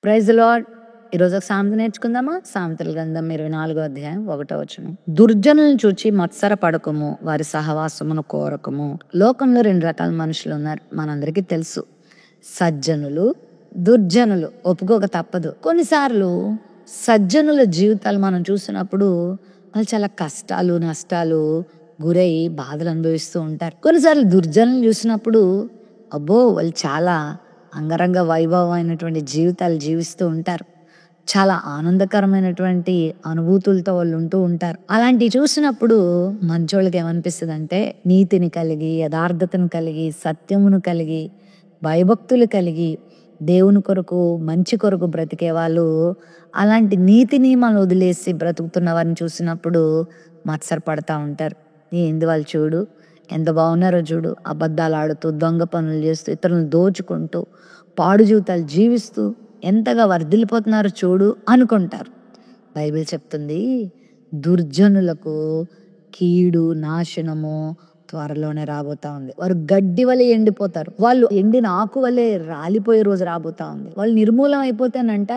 Praise the lord. ఈరోజు ఒక సామెత నేర్చుకుందామా? సామెతల గ్రంథం 24వ అధ్యాయం 1వ వచనం. దుర్జనులను చూచి మత్సర పడకము, వారి సహవాసమును కోరకము. లోకంలో 2 రకాల మనుషులు ఉన్నారు, మనందరికీ తెలుసు. సజ్జనులు, దుర్జనులు. ఒప్పుకోక తప్పదు. కొన్నిసార్లు సజ్జనుల జీవితాలు మనం చూసినప్పుడు వాళ్ళు చాలా కష్టాలు నష్టాలు గురై బాధలు అనుభవిస్తూ ఉంటారు. కొన్నిసార్లు దుర్జనులు చూసినప్పుడు అబ్బో వాళ్ళు చాలా అంగరంగ వైభవమైనటువంటి జీవితాలు జీవిస్తూ ఉంటారు. చాలా ఆనందకరమైనటువంటి అనుభూతులతో వాళ్ళు ఉంటూ ఉంటారు. అలాంటివి చూసినప్పుడు మంచోళ్ళకి ఏమనిపిస్తుంది అంటే, నీతిని కలిగి, యథార్థతను కలిగి, సత్యమును కలిగి, భయభక్తులు కలిగి, దేవుని కొరకు మంచి కొరకు బ్రతికే వాళ్ళు అలాంటి నీతి నియమాలు వదిలేసి బ్రతుకుతున్న వారిని చూసినప్పుడు మత్సరపడతా ఉంటారు. ఏంది వాళ్ళు చూడు ఎంత బాగున్నారో చూడు, అబద్ధాలు ఆడుతూ, దొంగ పనులు చేస్తూ, ఇతరులను దోచుకుంటూ, పాడు జీవితాలు జీవిస్తూ ఎంతగా వర్ధిల్లిపోతున్నారో చూడు అనుకుంటారు. బైబిల్ చెప్తుంది, దుర్జనులకు కీడు నాశనము త్వరలోనే రాబోతా ఉంది. వారు గడ్డి వలె ఎండిపోతారు. వాళ్ళు ఎండిన ఆకు వలె రాలిపోయే రోజు రాబోతా ఉంది. వాళ్ళు నిర్మూలం అయిపోతేనంట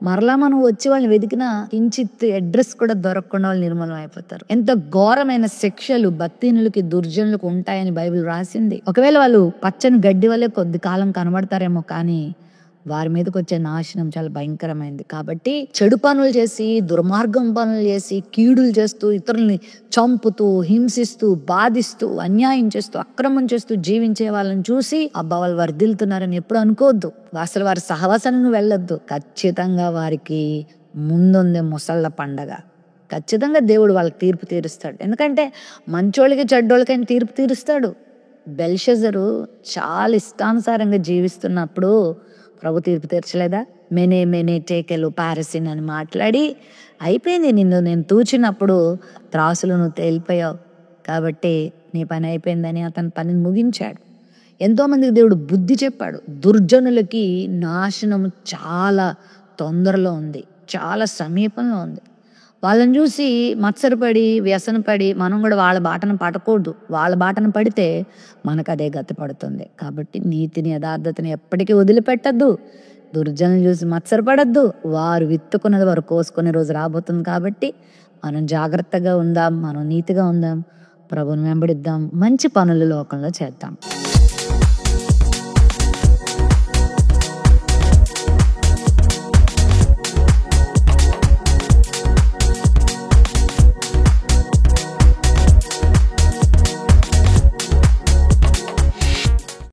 మరలా మనం వచ్చి వాళ్ళని వెతికిన కించిత్ అడ్రస్ కూడా దొరకకుండా వాళ్ళు నిర్మూలం అయిపోతారు. ఎంత ఘోరమైన శిక్షలు భక్తిహీనులకి దుర్జనులకు ఉంటాయని బైబిల్ రాసింది. ఒకవేళ వాళ్ళు పచ్చని గడ్డి వలె కొద్ది కాలం కనబడతారేమో, కానీ వారి మీదకి వచ్చే నాశనం చాలా భయంకరమైంది. కాబట్టి చెడు పనులు చేసి, దుర్మార్గం పనులు చేసి, కీడులు చేస్తూ, ఇతరుల్ని చంపుతూ, హింసిస్తూ, బాధిస్తూ, అన్యాయం చేస్తూ, అక్రమం చేస్తూ జీవించే వాళ్ళని చూసి అబ్బా వాళ్ళు వర్ధిల్లుతున్నారని ఎప్పుడు అనుకోవద్దు. అసలు వారి సహవాసానికి వెళ్ళొద్దు. ఖచ్చితంగా వారికి ముందుందే ముసళ్ళ పండగ. ఖచ్చితంగా దేవుడు వాళ్ళకి తీర్పు తీరుస్తాడు. ఎందుకంటే మంచోళ్ళకి చెడ్డోళ్ళకైనా తీర్పు తీరుస్తాడు. బెల్షజరు చాలా ఇష్టానుసారంగా జీవిస్తున్నప్పుడు ప్రభు తీర్పు తీర్చలేదా? మెనే మెనే టేకెలు పారసిన్ అని మాట్లాడి అయిపోయింది, నిన్ను నేను తూచినప్పుడు త్రాసులు నువ్వు తేలిపోయావు కాబట్టి నీ పని అయిపోయిందని అతని పనిని ముగించాడు. ఎంతోమందికి దేవుడు బుద్ధి చెప్పాడు. దుర్జనులకి నాశనం చాలా తొందరలో ఉంది, చాలా సమీపంలో ఉంది. వాళ్ళని చూసి మత్సరపడి వ్యసనపడి మనం కూడా వాళ్ళ బాటను పడకూడదు. వాళ్ళ బాటను పడితే మనకు అదే గతి పడుతుంది. కాబట్టి నీతిని యథార్థతని ఎప్పటికీ వదిలిపెట్టద్దు. దుర్జనులు చూసి మత్సరపడద్దు. వారు విత్తుకున్నది వారు కోసుకునే రోజు రాబోతుంది. కాబట్టి మనం జాగ్రత్తగా ఉందాం, మనం నీతిగా ఉందాం, ప్రభువుని వెంబడిద్దాం, మంచి పనులు లోకంలో చేద్దాం.